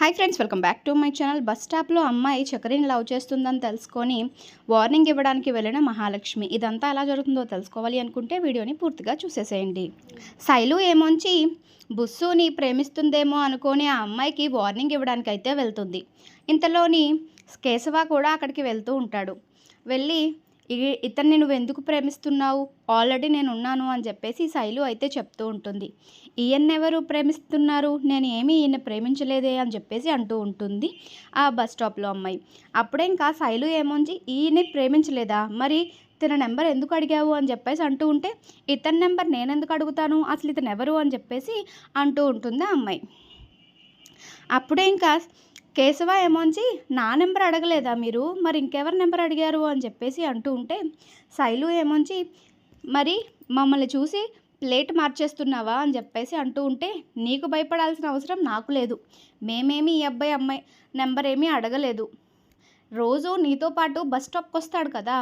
Hi friends, welcome back to my channel. Bus స్టాప్లో అమ్మాయి చక్రిని లవ్ చేస్తుందని తెలుసుకొని వార్నింగ్ ఇవ్వడానికి వెళ్ళిన మహాలక్ష్మి. ఇదంతా ఎలా జరుగుతుందో తెలుసుకోవాలి అనుకుంటే వీడియోని పూర్తిగా చూసేసేయండి. శైలు ఏమొంచి బుస్సుని ప్రేమిస్తుందేమో అనుకొని ఆ అమ్మాయికి వార్నింగ్ ఇవ్వడానికి అయితే వెళ్తుంది. ఇంతలోని కేశవ కూడా అక్కడికి వెళ్తూ ఉంటాడు. వెళ్ళి ఇతన్ని నువ్వు ఎందుకు ప్రేమిస్తున్నావు, ఆల్రెడీ నేను ఉన్నాను అని చెప్పేసి శైలు అయితే చెప్తూ ఉంటుంది. ఈయన్నెవరు ప్రేమిస్తున్నారు, నేను ఏమీ ఈయన ప్రేమించలేదే అని చెప్పేసి అంటూ ఉంటుంది ఆ బస్ స్టాప్లో అమ్మాయి. అప్పుడే ఇంకా శైలు ఏమొంచి ఈయన్ని ప్రేమించలేదా, మరి ఇతని నెంబర్ ఎందుకు అడిగావు అని చెప్పేసి అంటూ ఉంటే, ఇతని నెంబర్ నేను ఎందుకు అడుగుతాను, అసలు ఇతను ఎవరు అని చెప్పేసి అంటూ ఉంటుంది ఆ అమ్మాయి. అప్పుడే ఇంకా కేశవ ఏమొంచి నా నెంబర్ అడగలేదా మీరు, మరి ఇంకెవరి నెంబర్ అడిగారు అని చెప్పేసి అంటూ ఉంటే, శైలు ఏమొంచి మరి మమ్మల్ని చూసి ప్లేట్ మార్చేస్తున్నావా అని చెప్పేసి అంటూ ఉంటే, నీకు భయపడాల్సిన అవసరం నాకు లేదు, మేమేమి ఈ అమ్మాయి నెంబర్ ఏమీ అడగలేదు, రోజు నీతో పాటు బస్ స్టాప్కి వస్తాడు కదా,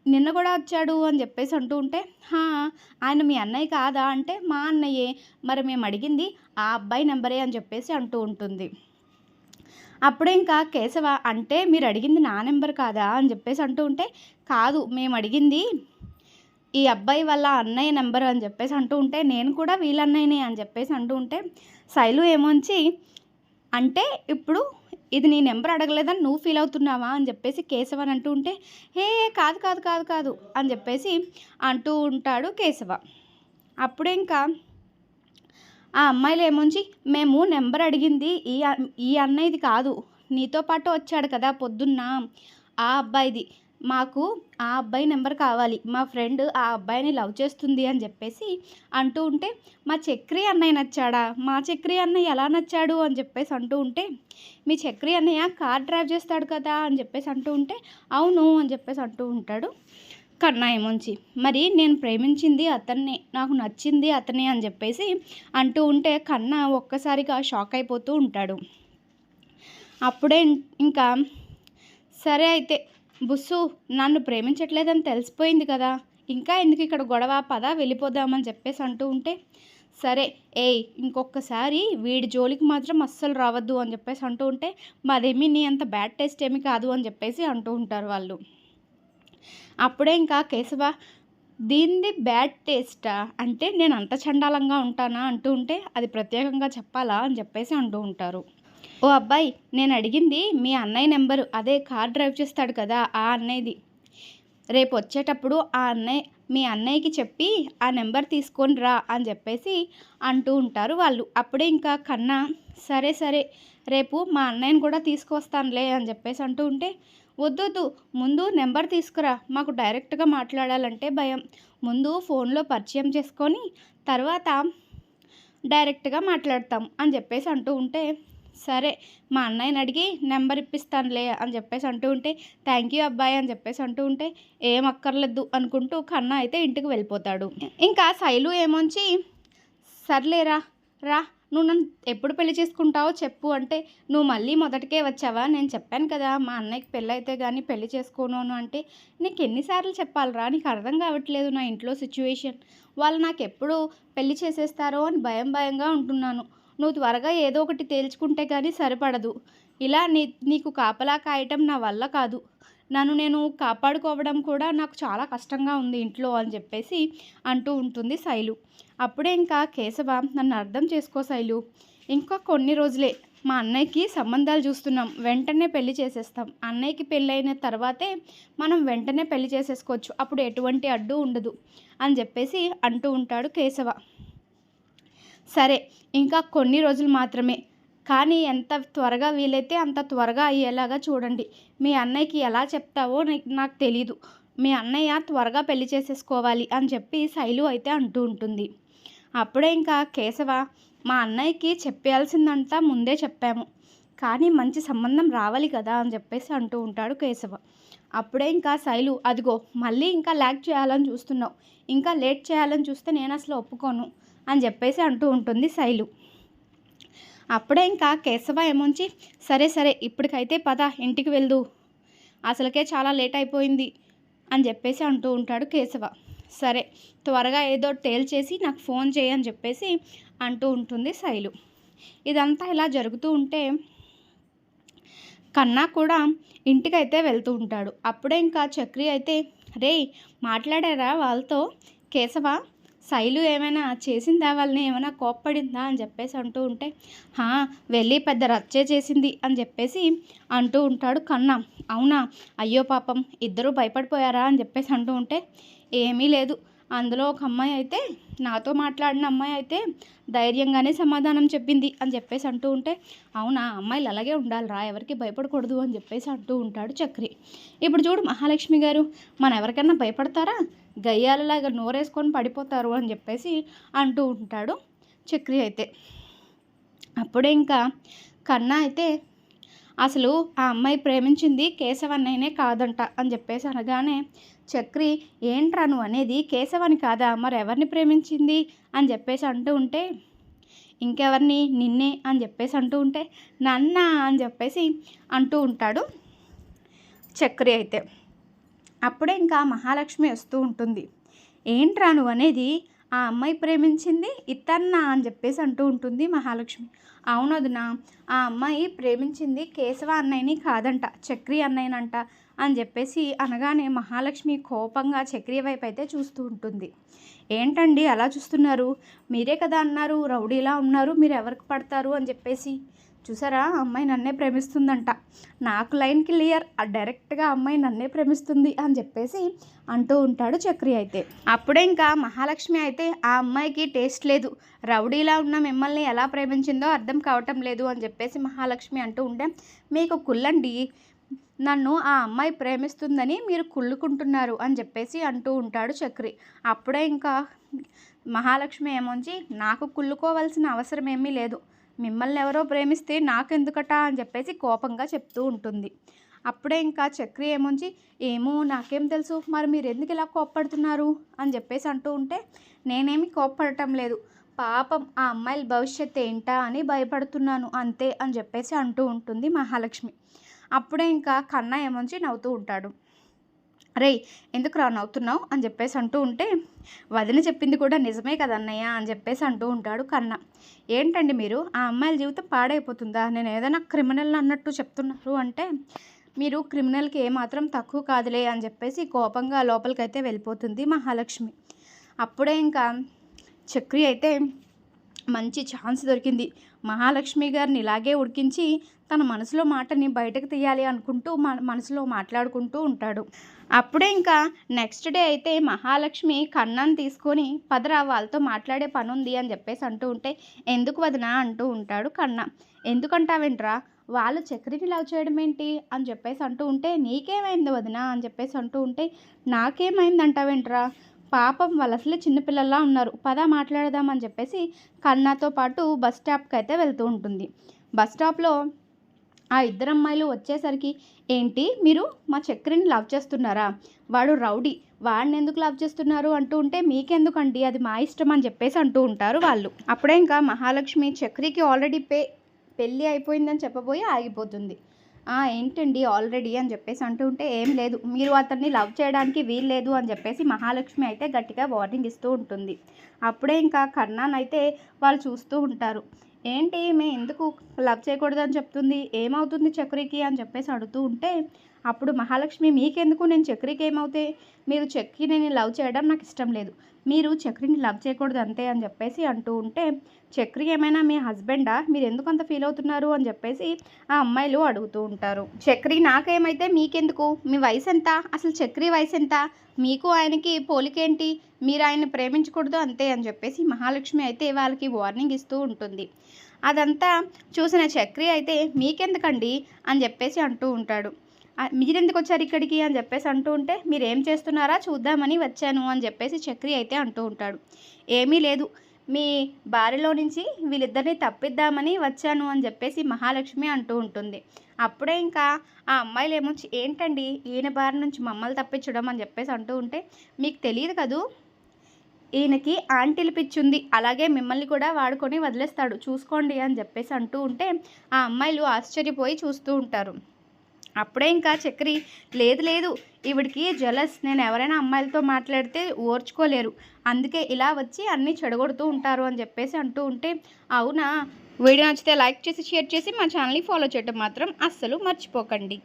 నిన్న కూడా వచ్చాడు అని చెప్పేసి అంటూ ఉంటే, ఆయన మీ అన్నయ్య కాదా అంటే, మా అన్నయ్యే, మరి మేము అడిగింది ఆ అబ్బాయి నెంబరే అని చెప్పేసి అంటూ ఉంటుంది. అప్పుడే ఇంకా కేశవ అంటే మీరు అడిగింది నా నెంబర్ కాదా అని చెప్పేసి అంటూ ఉంటే, కాదు మేము అడిగింది ఈ అబ్బాయి వాళ్ళ అన్నయ్య నెంబర్ అని చెప్పేసి అంటూ ఉంటే, నేను కూడా వీళ్ళ అన్నయ్యనే అని చెప్పేసి అంటూ ఉంటే, శైలు ఏమొంచి అంటే ఇప్పుడు ఇది నీ నెంబర్ అడగలేదని నువ్వు ఫీల్ అవుతున్నావా అని చెప్పేసి కేశవ అని అంటూ ఉంటే, హే కాదు కాదు కాదు కాదు అని చెప్పేసి అంటూ ఉంటాడు కేశవ. అప్పుడే ఇంకా ఆ అమ్మాయిలు ఏమొంచి మేము నెంబర్ అడిగింది ఈ అన్నయ్యది కాదు, నీతో పాటు వచ్చాడు కదా పొద్దున్న ఆ అబ్బాయిది, మాకు ఆ అబ్బాయి నెంబర్ కావాలి, మా ఫ్రెండ్ ఆ అబ్బాయిని లవ్ చేస్తుంది అని చెప్పేసి అంటూ ఉంటే, మా చక్రి అన్నయ్య నచ్చాడా, మా చక్రి అన్నయ్య ఎలా నచ్చాడు అని చెప్పేసి అంటూ ఉంటే, మీ చక్రి అన్నయ్య కార్ డ్రైవ్ చేస్తాడు కదా అని చెప్పేసి అంటూ ఉంటే, అవును అని చెప్పేసి అంటూ ఉంటాడు కన్నా ఏమొంచి. మరి నేను ప్రేమించింది అతన్నే, నాకు నచ్చింది అతనే అని చెప్పేసి అంటూ ఉంటే, కన్నా ఒక్కసారిగా షాక్ అయిపోతూ ఉంటాడు. అప్పుడే ఇంకా సరే అయితే బుస్సు నన్ను ప్రేమించట్లేదని తెలిసిపోయింది కదా, ఇంకా ఎందుకు ఇక్కడ గొడవ, పద వెళ్ళిపోదామని చెప్పేసి అంటూ ఉంటే, సరే ఇంకొకసారి వీడి జోలికి మాత్రం అస్సలు రావద్దు అని చెప్పేసి అంటూ ఉంటే, మాదేమీ నీ అంత బ్యాడ్ టేస్ట్ ఏమీ కాదు అని చెప్పేసి అంటూ ఉంటారు వాళ్ళు. అప్పుడే ఇంకా కేశవ దీనిది బ్యాడ్ టేస్టా అంటే నేను అంత చండాలంగా ఉంటానా అంటూ ఉంటే, అది ప్రత్యేకంగా చెప్పాలా అని చెప్పేసి అంటూ ఉంటారు. ఓ అబ్బాయి, నేను అడిగింది మీ అన్నయ్య నెంబరు, అదే కార్ డ్రైవ్ చేస్తాడు కదా ఆ అన్నయ్యది, రేపు వచ్చేటప్పుడు మీ అన్నయ్యకి చెప్పి ఆ నెంబర్ తీసుకొని రా అని చెప్పేసి అంటూ ఉంటారు వాళ్ళు. అప్పుడే ఇంకా కన్నా సరే సరే రేపు మా అన్నయ్యని కూడా తీసుకొస్తానులే అని చెప్పేసి అంటూ ఉంటే, వద్దొద్దు ముందు నెంబర్ తీసుకురా, మాకు డైరెక్ట్గా మాట్లాడాలంటే భయం, ముందు ఫోన్లో పరిచయం చేసుకొని తర్వాత డైరెక్ట్గా మాట్లాడతాం అని చెప్పేసి అంటూ ఉంటే, సరే మా అన్నయ్యని అడిగి నెంబర్ ఇప్పిస్తానులే అని చెప్పేసి అంటూ ఉంటే, థ్యాంక్ యూ అబ్బాయి అని చెప్పేసి అంటూ ఉంటే, ఏం అక్కర్లేదు అనుకుంటూ కన్నా అయితే ఇంటికి వెళ్ళిపోతాడు. ఇంకా శైలు ఏమొంచి సర్లేరా రా, నువ్వు నన్ను ఎప్పుడు పెళ్లి చేసుకుంటావో చెప్పు అంటే, నువ్వు మళ్ళీ మొదటికే వచ్చావా, నేను చెప్పాను కదా మా అన్నయ్యకి పెళ్ళి అయితే కానీ పెళ్లి చేసుకోను అంటే, నీకు ఎన్నిసార్లు చెప్పాలిరా, నీకు అర్థం కావట్లేదు నా ఇంట్లో సిచ్యువేషన్, వాళ్ళు నాకు ఎప్పుడు పెళ్లి చేసేస్తారో అని భయంగా ఉంటున్నాను, నువ్వు త్వరగా ఏదో ఒకటి తేల్చుకుంటే కానీ సరిపడదు, ఇలా నీకు కాపలా కాయటం నా వల్ల కాదు, నన్ను నేను కాపాడుకోవడం కూడా నాకు చాలా కష్టంగా ఉంది ఇంట్లో అని చెప్పేసి అంటూ ఉంటుంది శైలు. అప్పుడే ఇంకా కేశవ నన్ను అర్థం చేసుకో శైలు, ఇంకా కొన్ని రోజులే మా అన్నయ్యకి సంబంధాలు చూస్తున్నాం, వెంటనే పెళ్లి చేసేస్తాం, అన్నయ్యకి పెళ్ళైన తర్వాతే మనం వెంటనే పెళ్లి చేసేసుకోవచ్చు, అప్పుడు ఎటువంటి అడ్డు ఉండదు అని చెప్పేసి అంటూ ఉంటాడు కేశవ. సరే ఇంకా కొన్ని రోజులు మాత్రమే, కానీ ఎంత త్వరగా వీలైతే అంత త్వరగా అయ్యేలాగా చూడండి, మీ అన్నయ్యకి ఎలా చెప్తావో నాకు తెలీదు, మీ అన్నయ్య త్వరగా పెళ్లి చేసేసుకోవాలి అని చెప్పి శైలు అయితే అంటూ ఉంటుంది. అప్పుడే ఇంకా కేశవ మా అన్నయ్యకి చెప్పాల్సిందంతా ముందే చెప్పాము, కానీ మంచి సంబంధం రావాలి కదా అని చెప్పేసి అంటూ ఉంటాడు కేశవ. అప్పుడే ఇంకా శైలు అదిగో మళ్ళీ ఇంకా లాగ్ చేయాలని చూస్తున్నావు, ఇంకా లేట్ చేయాలని చూస్తే నేను అసలు ఒప్పుకోను అని చెప్పేసి అంటూ ఉంటుంది శైలు. అప్పుడే ఇంకా కేశవ ఏమొంచి సరే సరే ఇప్పటికైతే పద ఇంటికి వెళ్దు, అసలుకే చాలా లేట్ అయిపోయింది అని చెప్పేసి అంటూ ఉంటాడు కేశవ. సరే త్వరగా ఏదో తేల్చేసి నాకు ఫోన్ చేయని చెప్పేసి అంటూ ఉంటుంది శైలు. ఇదంతా ఇలా జరుగుతూ ఉంటే కన్నా కూడా ఇంటికైతే వెళ్తూ ఉంటాడు. అప్పుడే ఇంకా చక్రి అయితే, రేయ్ మాట్లాడారా వాళ్ళతో కేశవ, శైలు ఏమైనా చేసిందా, వాళ్ళని ఏమైనా కోప్పడిందా అని చెప్పేసి అంటూ ఉంటే, హా వెళ్ళి పెద్ద రచ్చే చేసింది అని చెప్పేసి అంటూ ఉంటాడు కన్నా. అవునా, అయ్యో పాపం ఇద్దరూ భయపడిపోయారా అని చెప్పేసి అంటూ ఉంటే, ఏమీ లేదు, అందులో ఒక అమ్మాయి అయితే, నాతో మాట్లాడిన అమ్మాయి అయితే ధైర్యంగానే సమాధానం చెప్పింది అని చెప్పేసి అంటూ ఉంటే, అవునా, అమ్మాయిలు అలాగే ఉండాలిరా, ఎవరికి భయపడకూడదు అని చెప్పేసి అంటూ ఉంటాడు చక్రి. ఇప్పుడు చూడు మహాలక్ష్మి గారు, మనం ఎవరికైనా భయపడతారా, గయ్యాలలాగా నోరేసుకొని పడిపోతారు అని చెప్పేసి అంటూ ఉంటాడు చక్రి అయితే. అప్పుడే ఇంకా కన్నా అయితే, అసలు ఆ అమ్మాయి ప్రేమించింది కేశవన్నయ్యనే కాదంట అని చెప్పేసి అనగానే, చక్రి ఏంట్రా నువ్వు అనేది, కేశవని కాదా, మరి ఎవరిని ప్రేమించింది అని చెప్పేసి అంటూ ఉంటే, ఇంకెవరిని, నిన్నే అని చెప్పేసి అంటూ ఉంటే, నన్న అని చెప్పేసి అంటూ ఉంటాడు చక్రి అయితే. అప్పుడే ఇంకా మహాలక్ష్మి వస్తూ ఉంటుంది. ఏంట్రా నువ్వు అనేది, ఆ అమ్మాయి ప్రేమించింది ఇతన్నా అని చెప్పేసి అంటూ ఉంటుంది మహాలక్ష్మి. అవునొదినా, ఆ అమ్మాయి ప్రేమించింది కేశవ అన్నయ్యని కాదంట, చక్రి అన్నయ్యనంట అని చెప్పేసి అనగానే మహాలక్ష్మి కోపంగా చక్రి వైపు అయితే చూస్తూ ఉంటుంది. ఏంటండి అలా చూస్తున్నారు, మీరే కదా అన్నారు రౌడీలా ఉన్నారు, మీరు ఎవరికి పడతారు అని చెప్పేసి. చూసారా, అమ్మాయి నన్నే ప్రేమిస్తుందంట, నాకు లైన్ క్లియర్, డైరెక్ట్గా అమ్మాయి నన్నే ప్రేమిస్తుంది అని చెప్పేసి అంటూ ఉంటాడు చక్రి అయితే. అప్పుడే ఇంకా మహాలక్ష్మి అయితే, ఆ అమ్మాయికి టేస్ట్ లేదు, రౌడీలా ఉన్న మిమ్మల్ని ఎలా ప్రేమించిందో అర్థం కావటం లేదు అని చెప్పేసి మహాలక్ష్మి అంటూ ఉంటే, మీకు కుళ్ళండి, నన్ను ఆ అమ్మాయి ప్రేమిస్తుందని మీరు కుళ్ళుకుంటున్నారు అని చెప్పేసి అంటూ ఉంటాడు చక్రి. అప్పుడే ఇంకా మహాలక్ష్మి ఏమొంచి, నాకు కుళ్ళుకోవాల్సిన అవసరం ఏమీ లేదు, మిమ్మల్ని ఎవరో ప్రేమిస్తే నాకెందుకట అని చెప్పేసి కోపంగా చెప్తూ ఉంటుంది. అప్పుడే ఇంకా చక్రి ఏమొంచి, ఏమో నాకేం తెలుసు, మరి మీరు ఎందుకు ఇలా కోప్పడుతున్నారు అని చెప్పేసి అంటూ ఉంటే, నేనేమి కోప్పడటం లేదు, పాపం ఆ అమ్మాయిల భవిష్యత్తు ఏంటా అని భయపడుతున్నాను అంతే అని చెప్పేసి అంటూ ఉంటుంది మహాలక్ష్మి. అప్పుడే ఇంకా కన్నా ఏమొంచి నవ్వుతూ ఉంటాడు. రేయ్ ఎందుకు రా నవ్వుతున్నావు అని చెప్పేసి అంటూ ఉంటే, వదిన చెప్పింది కూడా నిజమే కదన్నయ్య అని చెప్పేసి అంటూ ఉంటాడు కన్నా. ఏంటండి మీరు, ఆ అమ్మాయిల జీవితం పాడైపోతుందా, నేను ఏదైనా క్రిమినల్ అన్నట్టు చెప్తున్నారు అంటే, మీరు క్రిమినల్కి ఏమాత్రం తక్కువ కాదులే అని చెప్పేసి కోపంగా లోపలికైతే వెళ్ళిపోతుంది మహాలక్ష్మి. అప్పుడే ఇంకా చక్రి అయితే, మంచి ఛాన్స్ దొరికింది, మహాలక్ష్మి గారిని ఇలాగే ఉడికించి తన మనసులో మాటని బయటకు తీయాలి అనుకుంటూ మనసులో మాట్లాడుకుంటూ ఉంటాడు. అప్పుడే ఇంకా నెక్స్ట్ డే అయితే మహాలక్ష్మి కన్నాను తీసుకొని, పదరా వాళ్ళతో మాట్లాడే పని ఉంది అని చెప్పేసి అంటూ ఉంటే, ఎందుకు వదినా అంటూ ఉంటాడు కన్నా. ఎందుకంటావేంట్రా, వాళ్ళు చక్రిని లవ్ చేయడం ఏంటి అని చెప్పేసి అంటూ ఉంటే, నీకేమైంది వదినా అని చెప్పేసి అంటూ ఉంటే, నాకేమైంది అంటావేంట్రా, పాపం వాళ్ళు అసలే చిన్నపిల్లల్లా ఉన్నారు, పద మాట్లాడదాం అని చెప్పేసి కన్నాతో పాటు బస్ స్టాప్కి అయితే వెళ్తూ ఉంటుంది. బస్ స్టాప్లో ఆ ఇద్దరు అమ్మాయిలు వచ్చేసరికి, ఏంటి మీరు మా చక్రిని లవ్ చేస్తున్నారా, వాడు రౌడీ, వాడిని ఎందుకు లవ్ చేస్తున్నారు అంటూ ఉంటే, మీకెందుకండి, అది మా ఇష్టం అని చెప్పేసి అంటూ ఉంటారు వాళ్ళు. అప్పుడే ఇంకా మహాలక్ష్మి చక్రికి ఆల్రెడీ పెళ్ళి అయిపోయిందని చెప్పబోయి ఆగిపోతుంది. ఏంటండి ఆల్రెడీ అని చెప్పేసి అంటూ ఉంటే, ఏం లేదు, మీరు అతన్ని లవ్ చేయడానికి వీల్లేదు అని చెప్పేసి మహాలక్ష్మి అయితే గట్టిగా వార్నింగ్ ఇస్తూ ఉంటుంది. అప్పుడే ఇంకా కన్నానైతే వాళ్ళు చూస్తూ ఉంటారు. ఏంటి మే ఎందుకు లవ్ చేయకూడదని చెప్తుంది, ఏమవుతుంది చక్రికి అని చెప్పేసి అడుగుతూ ఉంటే, అప్పుడు మహాలక్ష్మి, మీకెందుకు, నేను చక్రికి ఏమవుతే, మీరు చక్రిని లవ్ చేయడం నాకు ఇష్టం లేదు, మీరు చక్రిని లవ్ చేయకూడదు అంతే అని చెప్పేసి అంటూ ఉంటే, చక్రి ఏమైనా మీ హస్బెండా, మీరు ఎందుకు అంత ఫీల్ అవుతున్నారు అని చెప్పేసి ఆ అమ్మాయిలు అడుగుతూ ఉంటారు. చక్రి నాకేమైతే మీకెందుకు, మీ వయసు ఎంత, అసలు చక్రి వయసు ఎంత, మీకు ఆయనకి పోలికేంటి, మీరు ఆయన్ని ప్రేమించకూడదు అంతే అని చెప్పేసి మహాలక్ష్మి అయితే వాళ్ళకి వార్నింగ్ ఇస్తూ ఉంటుంది. అదంతా చూసిన చక్రి అయితే, మీకెందుకండి అని చెప్పేసి అంటూ ఉంటాడు. మీరెందుకు వచ్చారు ఇక్కడికి అని చెప్పేసి అంటూ ఉంటే, మీరేం చేస్తున్నారా చూద్దామని వచ్చాను అని చెప్పేసి చక్రి అయితే అంటూ ఉంటాడు. ఏమీ లేదు, మీ భార్యలో నుంచి వీళ్ళిద్దరిని తప్పిద్దామని వచ్చాను అని చెప్పేసి మహాలక్ష్మి అంటూ ఉంటుంది. అప్పుడే ఇంకా ఆ అమ్మాయిలు ఏమో, ఏంటండి ఈయన భార్య నుంచి మమ్మల్ని తప్పించడం అని చెప్పేసి అంటూ ఉంటే, మీకు తెలియదు కదూ, ఈయనకి ఆంటీలు పిచ్చుంది, అలాగే మిమ్మల్ని కూడా వాడుకొని వదిలేస్తాడు, చూసుకోండి అని చెప్పేసి అంటూ ఉంటే ఆ అమ్మాయిలు ఆశ్చర్యపోయి చూస్తూ ఉంటారు. అప్పుడే ఇంకా చక్రి, లేదు లేదు, ఈవిడికి జలస్, నేను ఎవరైనా అమ్మాయిలతో మాట్లాడితే ఓర్చుకోలేరు, అందుకే ఇలా వచ్చి అన్నీ చెడగొడుతూ ఉంటారు అని చెప్పేసి అంటూ ఉంటే, అవునా, వీడియో నచ్చితే లైక్ చేసి షేర్ చేసి మా ఛానల్ని ఫాలో చేయడం మాత్రం అస్సలు మర్చిపోకండి.